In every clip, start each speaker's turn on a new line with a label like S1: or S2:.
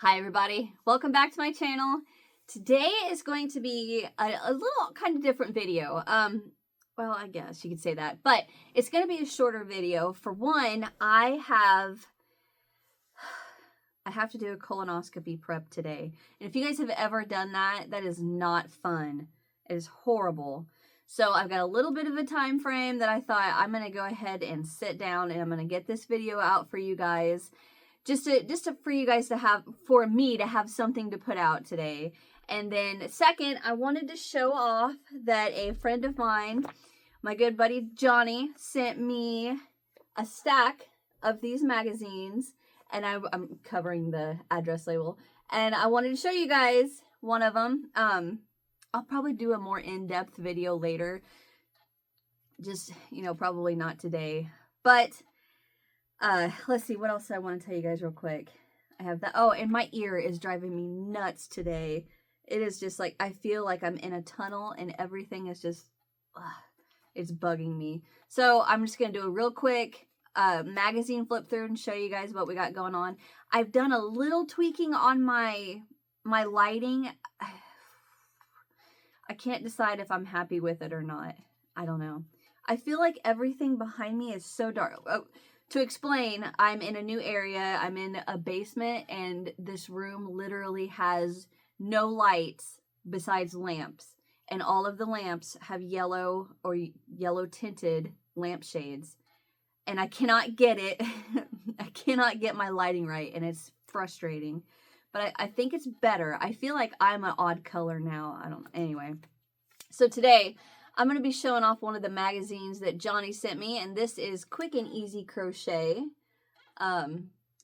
S1: Hi everybody, welcome back to my channel. Today is going to be a little kind of different video. Well, I guess you could say that, but it's going to be a shorter video. For one, I have to do a colonoscopy prep today. And if you guys have ever done that, that is not fun. It is horrible. So I've got a little bit of a time frame that I thought I'm going to go ahead and sit down and I'm going to get this video out for you guys. Just for you guys to have, for me to have something to put out today. And then second, I wanted to show off that a friend of mine, my good buddy Johnny, sent me a stack of these magazines, and I'm covering the address label, and I wanted to show you guys one of them. I'll probably do a more in-depth video later, just, probably not today, but let's see, what else I want to tell you guys real quick. I have that. Oh, and my ear is driving me nuts today. It is just like, I feel like I'm in a tunnel and everything is just, it's bugging me. So I'm just going to do a real quick magazine flip through and show you guys what we got going on. I've done a little tweaking on my lighting. I can't decide if I'm happy with it or not. I don't know. I feel like everything behind me is so dark. Oh, to explain, I'm in a new area. I'm in a basement, and this room literally has no lights besides lamps. And all of the lamps have yellow or yellow tinted lampshades. And I cannot get it. I cannot get my lighting right, and it's frustrating. But I think it's better. I feel like I'm an odd color now. I don't know. Anyway. So today, I'm going to be showing off one of the magazines that Johnny sent me, and this is Quick and Easy Crochet,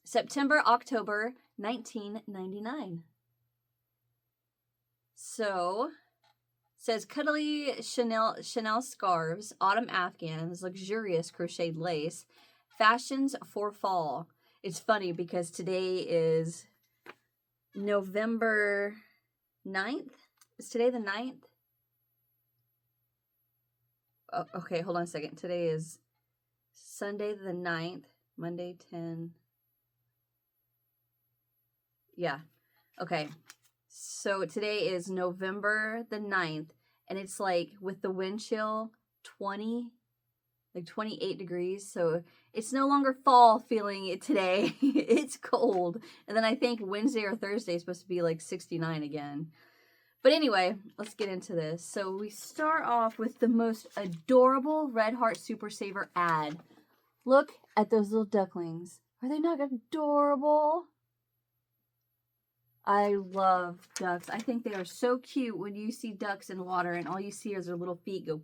S1: September, October, 1999. So, it says cuddly Chanel scarves, autumn afghans, luxurious crocheted lace, fashions for fall. It's funny because today is November 9th. Is today the 9th? Oh, okay, hold on a second. Today is Sunday the 9th, Monday 10. Yeah, okay. So today is November the 9th, and it's like with the wind chill, 28 degrees. So it's no longer fall feeling it today. It's cold. And then I think Wednesday or Thursday is supposed to be like 69 again. But anyway, let's get into this. So we start off with the most adorable Red Heart Super Saver ad. Look at those little ducklings. Are they not adorable? I love ducks. I think they are so cute when you see ducks in water and all you see is their little feet go.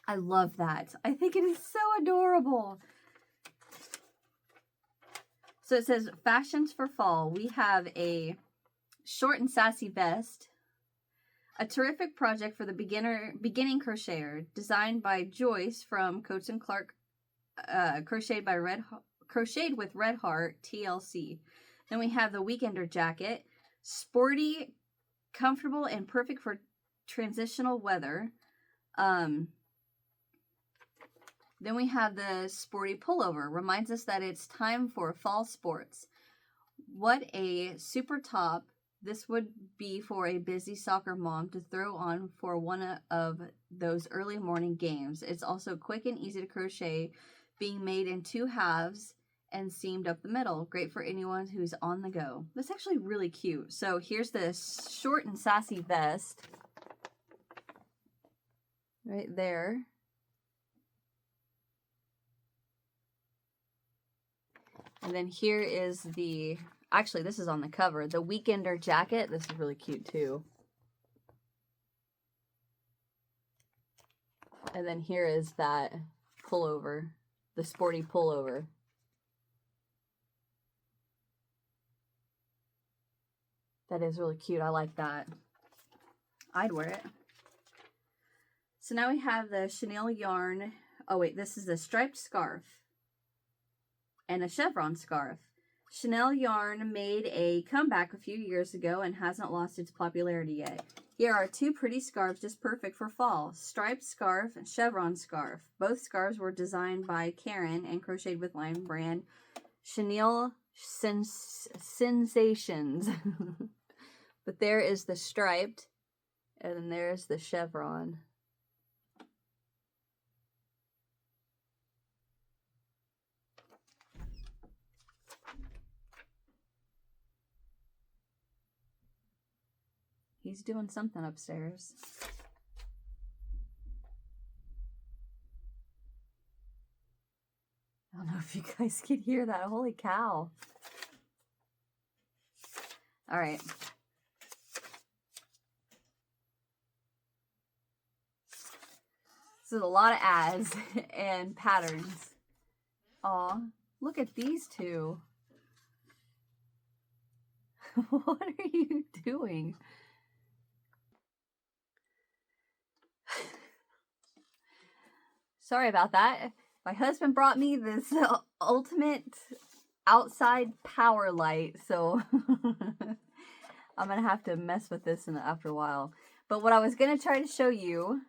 S1: I love that. I think it is so adorable. So it says fashions for fall. We have a short and sassy vest, a terrific project for the beginning crocheter, designed by Joyce from Coats & Clark, crocheted with Red Heart TLC. Then we have the weekender jacket, sporty, comfortable, and perfect for transitional weather. Then we have the sporty pullover, reminds us that it's time for fall sports. What a super top this would be for a busy soccer mom to throw on for one of those early morning games. It's also quick and easy to crochet, being made in 2 halves and seamed up the middle. Great for anyone who's on the go. That's actually really cute. So here's this short and sassy vest. Right there. And then here is the... Actually, this is on the cover. The weekender jacket. This is really cute, too. And then here is that pullover. The sporty pullover. That is really cute. I like that. I'd wear it. So now we have the Chanel yarn. Oh, wait. This is a striped scarf. And a chevron scarf. Chanel yarn made a comeback a few years ago and hasn't lost its popularity yet. Here are 2 pretty scarves just perfect for fall. Striped scarf and chevron scarf. Both scarves were designed by Karen and crocheted with line brand Chanel sensations. But there is the striped, and then there's the chevron. He's doing something upstairs. I don't know if you guys can hear that. Holy cow. All right. This is a lot of ads and patterns. Aw, look at these two. What are you doing? Sorry about that. My husband brought me this ultimate outside power light, so I'm gonna have to mess with this after a while. But what I was gonna try to show you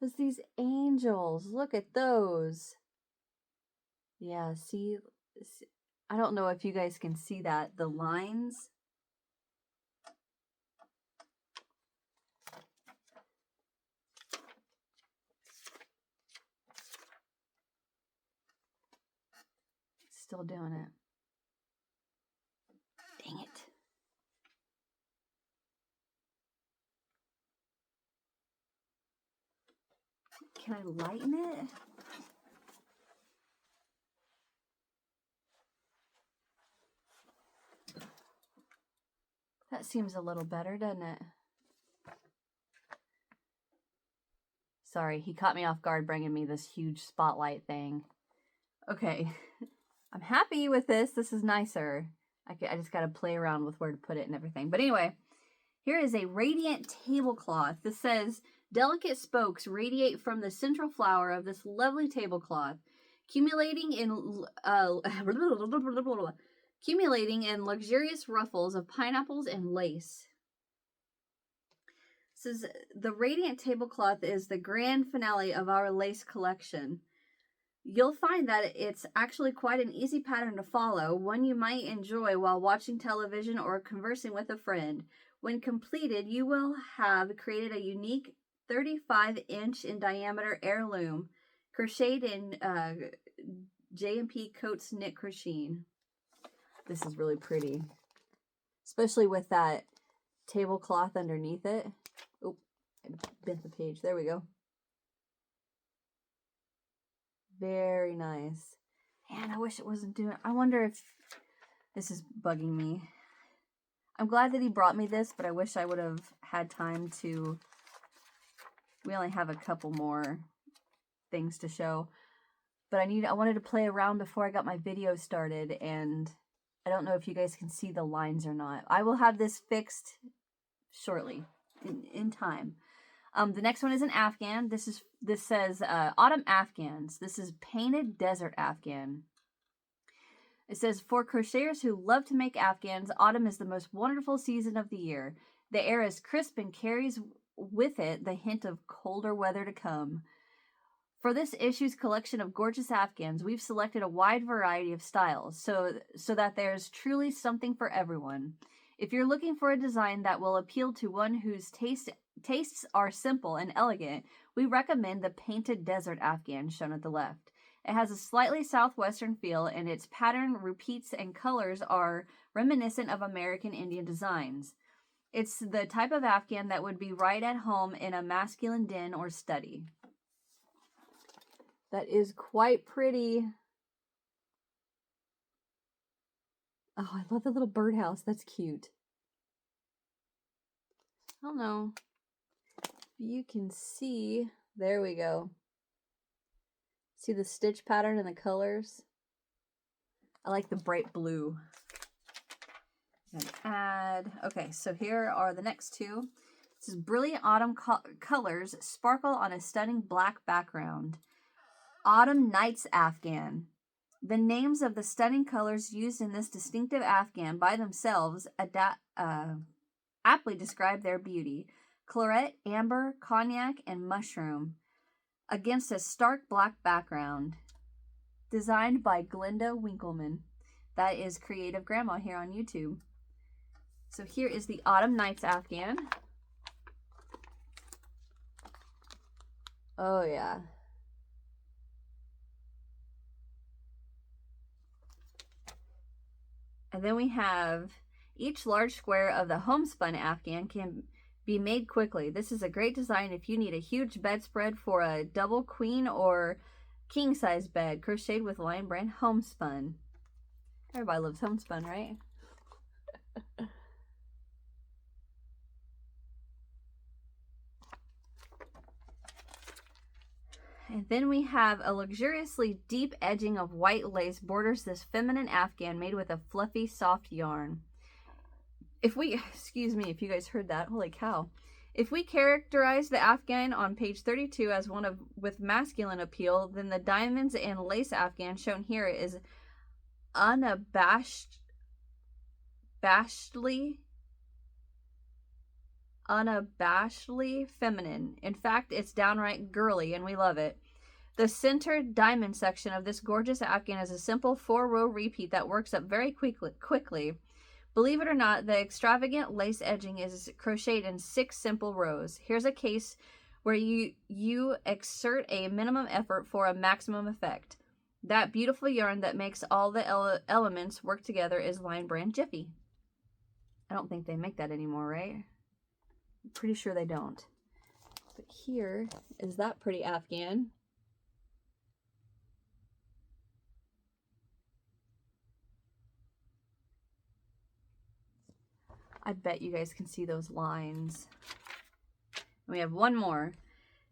S1: was these angels. Look at those. Yeah, see, I don't know if you guys can see that, the lines. Still doing it. Dang it. Can I lighten it? That seems a little better, doesn't it? Sorry, he caught me off guard bringing me this huge spotlight thing. Okay, I'm happy with this. This is nicer. I just got to play around with where to put it and everything. But anyway, here is a radiant tablecloth. This says, delicate spokes radiate from the central flower of this lovely tablecloth, accumulating in luxurious ruffles of pineapples and lace. This is, the radiant tablecloth is the grand finale of our lace collection. You'll find that it's actually quite an easy pattern to follow, one you might enjoy while watching television or conversing with a friend. When completed, you will have created a unique 35-inch in diameter heirloom, crocheted in J&P Coats Knit Crochet. This is really pretty, especially with that tablecloth underneath it. Oh, I bent the page. There we go. Very nice. Man, I wish it wasn't doing... I wonder if... This is bugging me. I'm glad that he brought me this, but I wish I would have had time to... We only have a couple more things to show. But I wanted to play around before I got my video started, and I don't know if you guys can see the lines or not. I will have this fixed shortly, in time. The next one is an Afghan. This says Autumn Afghans. This is painted desert Afghan. It says, for crocheters who love to make Afghans, autumn is the most wonderful season of the year. The air is crisp and carries with it the hint of colder weather to come. For this issue's collection of gorgeous Afghans, we've selected a wide variety of styles so that there's truly something for everyone. If you're looking for a design that will appeal to one whose tastes are simple and elegant, we recommend the painted desert Afghan shown at the left. It has a slightly southwestern feel, and its pattern, repeats, and colors are reminiscent of American Indian designs. It's the type of Afghan that would be right at home in a masculine den or study. That is quite pretty. Oh, I love the little birdhouse. That's cute. I don't know if you can see. There we go. See the stitch pattern and the colors? I like the bright blue. Add. Okay, so here are the next two. This is brilliant autumn colors sparkle on a stunning black background. Autumn Nights Afghan. The names of the stunning colors used in this distinctive Afghan by themselves aptly describe their beauty. Claret, amber, cognac, and mushroom against a stark black background. Designed by Glenda Winkleman. That is Creative Grandma here on YouTube. So here is the Autumn Nights Afghan. Oh yeah. And then we have each large square of the homespun Afghan can be made quickly. This is a great design if you need a huge bedspread for a double queen or king size bed, crocheted with Lion Brand homespun. Everybody loves homespun, right? And then we have a luxuriously deep edging of white lace borders this feminine Afghan made with a fluffy, soft yarn. Excuse me if you guys heard that, holy cow. If we characterize the Afghan on page 32 as one with masculine appeal, then the diamonds and lace Afghan shown here is unabashedly feminine. In fact, it's downright girly, and we love it. The centered diamond section of this gorgeous Afghan is a simple 4-row repeat that works up very quickly. Believe it or not, the extravagant lace edging is crocheted in 6 simple rows. Here's a case where you exert a minimum effort for a maximum effect. That beautiful yarn that makes all the elements work together is Lion Brand Jiffy. I don't think they make that anymore, right? I'm pretty sure they don't. But here is that pretty Afghan. I bet you guys can see those lines. And we have one more.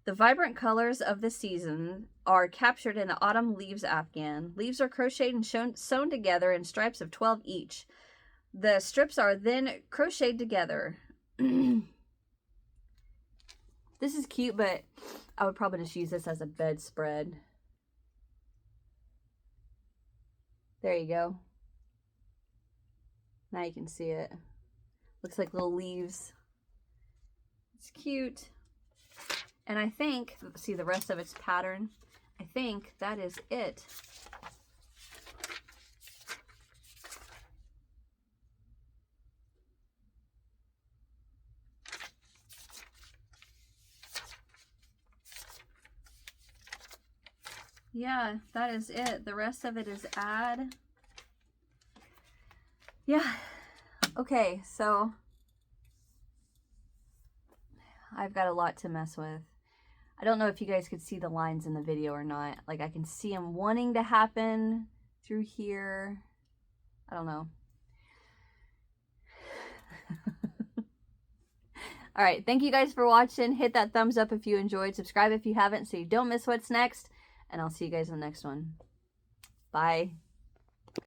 S1: The vibrant colors of the season are captured in the Autumn Leaves Afghan. Leaves are crocheted and sewn together in stripes of 12 each. The strips are then crocheted together. This is cute, but I would probably just use this as a bedspread. There you go. Now you can see it. Looks like little leaves. It's cute. And I think, see the rest of its pattern, I think that is it. Yeah, that is it. The rest of it is ad. Yeah. Okay, so I've got a lot to mess with. I don't know if you guys could see the lines in the video or not. Like, I can see them wanting to happen through here. I don't know. All right, thank you guys for watching. Hit that thumbs up if you enjoyed. Subscribe if you haven't so you don't miss what's next. And I'll see you guys in the next one. Bye.